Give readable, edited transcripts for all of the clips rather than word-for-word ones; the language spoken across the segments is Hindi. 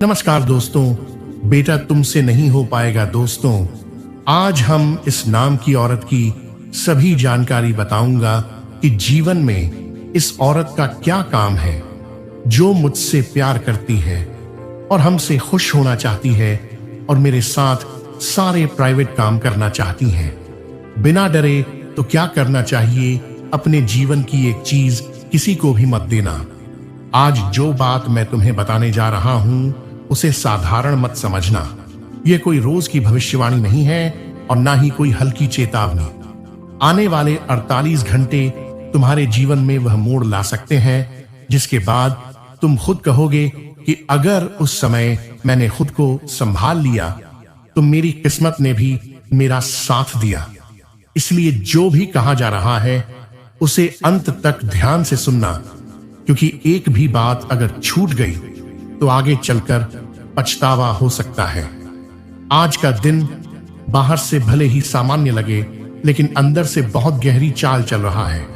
नमस्कार दोस्तों, बेटा तुमसे नहीं हो पाएगा दोस्तों। आज हम इस नाम की औरत की सभी जानकारी बताऊंगा कि जीवन में इस औरत का क्या काम है, जो मुझसे प्यार करती है और हमसे खुश होना चाहती है और मेरे साथ सारे प्राइवेट काम करना चाहती है। बिना डरे तो क्या करना चाहिए, अपने जीवन की एक चीज किसी को भी मत देना। आज जो बात मैं तुम्हें बताने जा रहा हूं उसे साधारण मत समझना। यह कोई रोज की भविष्यवाणी नहीं है और ना ही कोई हल्की चेतावनी। आने वाले 48 घंटे तुम्हारे जीवन में वह मोड़ ला सकते हैं जिसके बाद तुम खुद कहोगे कि अगर उस समय मैंने खुद को संभाल लिया तो मेरी किस्मत ने भी मेरा साथ दिया। इसलिए जो भी कहा जा रहा है उसे अंत तक ध्यान से सुनना, क्योंकि एक भी बात अगर छूट गई तो आगे चलकर पछतावा हो सकता है। आज का दिन बाहर से भले ही सामान्य लगे, लेकिन अंदर से बहुत गहरी चाल चल रहा है।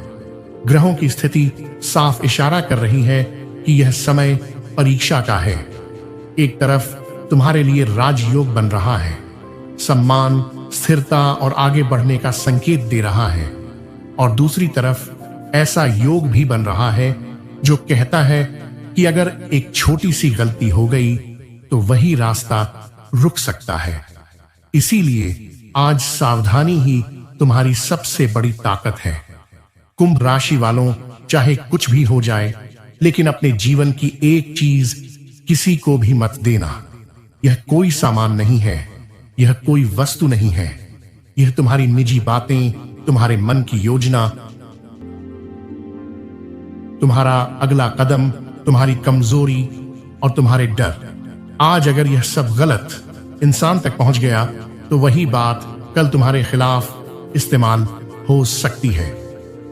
ग्रहों की स्थिति साफ इशारा कर रही है कि यह समय परीक्षा का है। एक तरफ तुम्हारे लिए राजयोग बन रहा है, सम्मान, स्थिरता और आगे बढ़ने का संकेत दे रहा है, और दूसरी तरफ ऐसा योग भी बन रहा है जो कहता है कि अगर एक छोटी सी गलती हो गई तो वही रास्ता रुक सकता है। इसीलिए आज सावधानी ही तुम्हारी सबसे बड़ी ताकत है। कुंभ राशि वालों, चाहे कुछ भी हो जाए, लेकिन अपने जीवन की एक चीज किसी को भी मत देना। यह कोई सामान नहीं है, यह कोई वस्तु नहीं है, यह तुम्हारी निजी बातें, तुम्हारे मन की योजना, तुम्हारा अगला कदम, तुम्हारी कमजोरी और तुम्हारे डर। आज अगर यह सब गलत इंसान तक पहुंच गया तो वही बात कल तुम्हारे खिलाफ इस्तेमाल हो सकती है।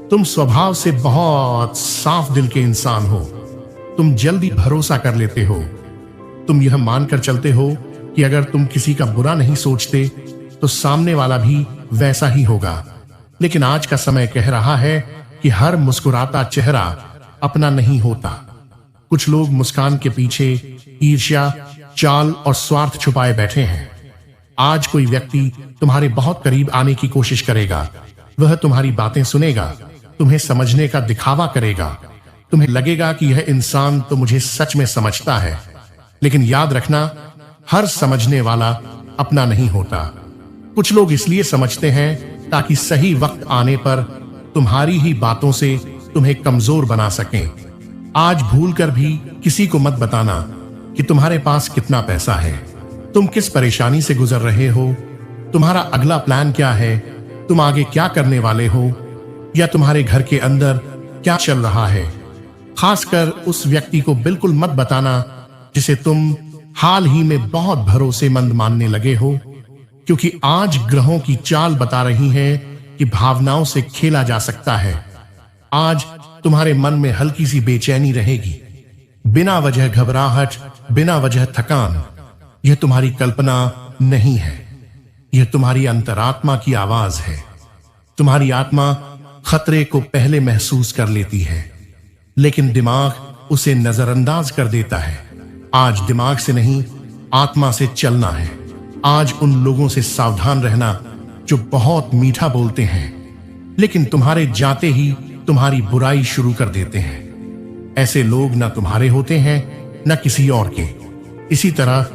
तुम स्वभाव से बहुत साफ दिल के इंसान हो। तुम जल्दी भरोसा कर लेते हो। तुम यह मानकर चलते हो कि अगर तुम किसी का बुरा नहीं सोचते तो सामने वाला भी वैसा ही होगा। लेकिन आज का समय कह रहा है कि हर मुस्कुराता चेहरा अपना नहीं होता। कुछ लोग मुस्कान के पीछे ईर्ष्या, चाल और स्वार्थ छुपाए बैठे हैं। आज कोई व्यक्ति तुम्हारे बहुत करीब आने की कोशिश करेगा। वह तुम्हारी बातें सुनेगा, तुम्हें समझने का दिखावा करेगा। तुम्हें लगेगा कि यह इंसान तो मुझे सच में समझता है, लेकिन याद रखना, हर समझने वाला अपना नहीं होता। कुछ लोग इसलिए समझते हैं ताकि सही वक्त आने पर तुम्हारी ही बातों से तुम्हें कमजोर बना सकें। आज भूलकर भी किसी को मत बताना कि तुम्हारे पास कितना पैसा है, तुम किस परेशानी से गुजर रहे हो, तुम्हारा अगला प्लान क्या है, तुम आगे क्या करने वाले हो, या तुम्हारे घर के अंदर क्या चल रहा है। खासकर उस व्यक्ति को बिल्कुल मत बताना जिसे तुम हाल ही में बहुत भरोसेमंद मानने लगे हो, क्योंकि आज ग्रहों की चाल बता रही है कि भावनाओं से खेला जा सकता है। आज तुम्हारे मन में हल्की सी बेचैनी रहेगी, बिना वजह घबराहट, बिना वजह थकान। यह तुम्हारी कल्पना नहीं है, यह तुम्हारी अंतरात्मा की आवाज है। तुम्हारी आत्मा खतरे को पहले महसूस कर लेती है, लेकिन दिमाग उसे नजरअंदाज कर देता है। आज दिमाग से नहीं, आत्मा से चलना है। आज उन लोगों से सावधान रहना जो बहुत मीठा बोलते हैं, लेकिन तुम्हारे जाते ही तुम्हारी बुराई शुरू कर देते हैं। ऐसे लोग ना तुम्हारे होते हैं न किसी और के। इसी तरह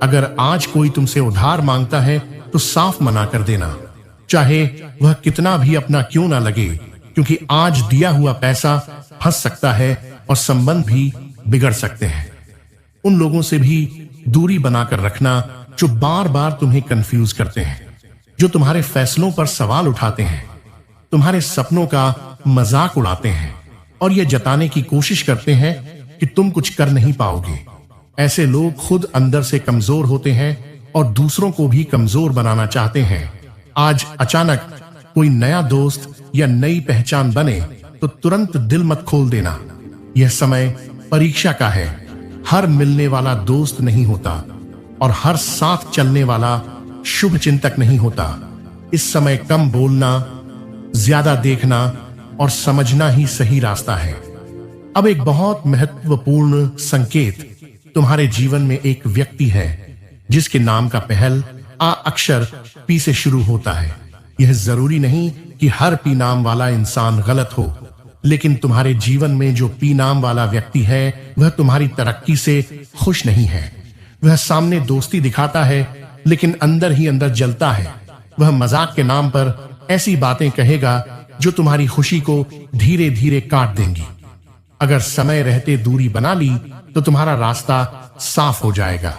अगर आज कोई तुमसे उधार मांगता है तो साफ मना कर देना, चाहे वह कितना भी अपना क्यों ना लगे, क्योंकि आज दिया हुआ पैसा फंस सकता है और संबंध भी बिगड़ सकते हैं। उन लोगों से भी दूरी बनाकर रखना जो बार बार तुम्हें कंफ्यूज करते हैं, जो तुम्हारे फैसलों पर सवाल उठाते हैं, तुम्हारे सपनों का मजाक उड़ाते हैं और यह जताने की कोशिश करते हैं कि तुम कुछ कर नहीं पाओगे। ऐसे लोग खुद अंदर से कमजोर होते हैं और दूसरों को भी कमजोर बनाना चाहते हैं। आज अचानक कोई नया दोस्त या नई पहचान बने तो तुरंत दिल मत खोल देना। यह समय परीक्षा का है। हर मिलने वाला दोस्त नहीं होता और हर साथ चलने वाला शुभ चिंतक नहीं होता। इस समय कम बोलना, ज्यादा देखना और समझना ही सही रास्ता है। अब एक बहुत महत्वपूर्ण संकेत, तुम्हारे जीवन में एक व्यक्ति है जिसके नाम का पहल आ अक्षर पी से शुरू होता है। यह जरूरी नहीं कि हर पी नाम वाला इंसान गलत हो, लेकिन तुम्हारे जीवन में जो पी नाम वाला व्यक्ति है वह तुम्हारी तरक्की से खुश नहीं है। वह सामने दोस्ती दिखाता है लेकिन अंदर ही अंदर जलता है। वह मजाक के नाम पर ऐसी बातें कहेगा जो तुम्हारी खुशी को धीरे धीरे काट देंगी। अगर समय रहते दूरी बना ली तो तुम्हारा रास्ता साफ हो जाएगा।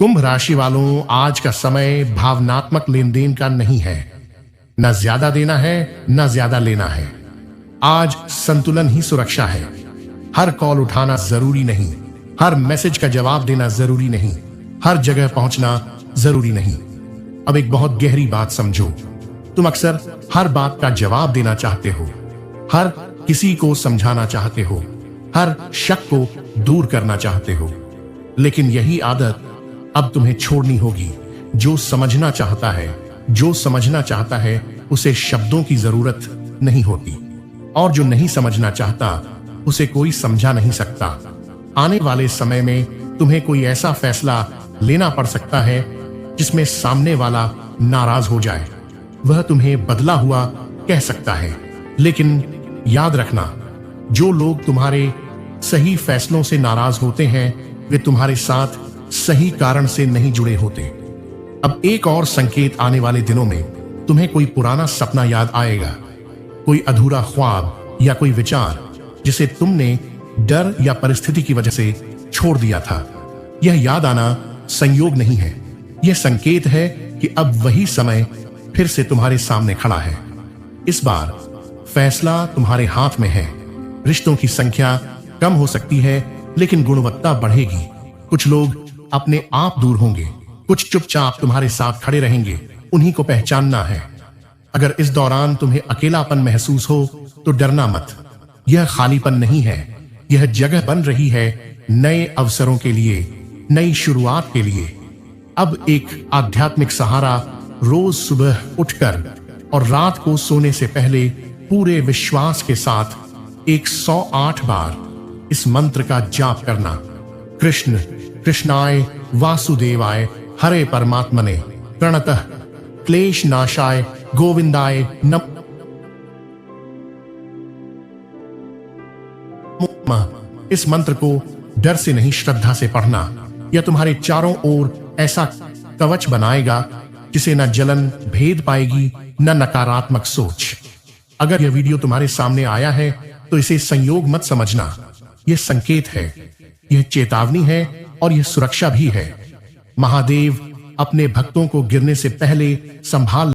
कुंभ राशि वालों, आज का समय भावनात्मक लेन देन का नहीं है। न ज्यादा देना है न ज्यादा लेना है। आज संतुलन ही सुरक्षा है। हर कॉल उठाना जरूरी नहीं, हर मैसेज का जवाब देना जरूरी नहीं, हर जगह पहुंचना जरूरी नहीं। अब एक बहुत गहरी बात समझो। तुम अक्सर हर बात का जवाब देना चाहते हो, हर किसी को समझाना चाहते हो, हर शक को दूर करना चाहते हो, लेकिन यही आदत अब तुम्हें छोड़नी होगी। जो समझना चाहता है, जो समझना चाहता है उसे शब्दों की जरूरत नहीं होती, और जो नहीं समझना चाहता उसे कोई समझा नहीं सकता। आने वाले समय में तुम्हें कोई ऐसा फैसला लेना पड़ सकता है जिसमें सामने वाला नाराज हो जाए। वह तुम्हें बदला हुआ कह सकता है, लेकिन याद रखना, जो लोग तुम्हारे सही फैसलों से नाराज होते हैं वे तुम्हारे साथ सही कारण से नहीं जुड़े होते। अब एक और संकेत, आने वाले दिनों में तुम्हें कोई पुराना सपना याद आएगा, कोई अधूरा ख्वाब या कोई विचार जिसे तुमने डर या परिस्थिति की वजह से छोड़ दिया था। यह याद आना संयोग नहीं है, यह संकेत है कि अब वही समय फिर से तुम्हारे सामने खड़ा है। इस बार फैसला तुम्हारे हाथ में है। रिश्तों की संख्या कम हो सकती है लेकिन गुणवत्ता बढ़ेगी। कुछ लोग अपने आप दूर होंगे, कुछ चुपचाप तुम्हारे साथ खड़े रहेंगे। उन्हीं को पहचानना है। अगर इस दौरान तुम्हें अकेलापन महसूस हो तो डरना मत। यह खालीपन नहीं है, यह जगह बन रही है नए अवसरों के लिए, नई शुरुआत के लिए। अब एक आध्यात्मिक सहारा, रोज सुबह उठकर और रात को सोने से पहले पूरे विश्वास के साथ 108 बार इस मंत्र का जाप करना। कृष्ण कृष्णाय वासुदेवाय हरे परमात्मने प्रणतः क्लेश नाशाय गोविंदाय नमः। इस मंत्र को डर से नहीं, श्रद्धा से पढ़ना। यह तुम्हारे चारों ओर ऐसा कवच बनाएगा जिसे न जलन भेद पाएगी न नकारात्मक सोच। अगर यह वीडियो तुम्हारे सामने आया है तो इसे संयोग मत समझना। यह संकेत है, यह चेतावनी है और यह सुरक्षा भी है। महादेव अपने भक्तों को गिरने से पहले संभाल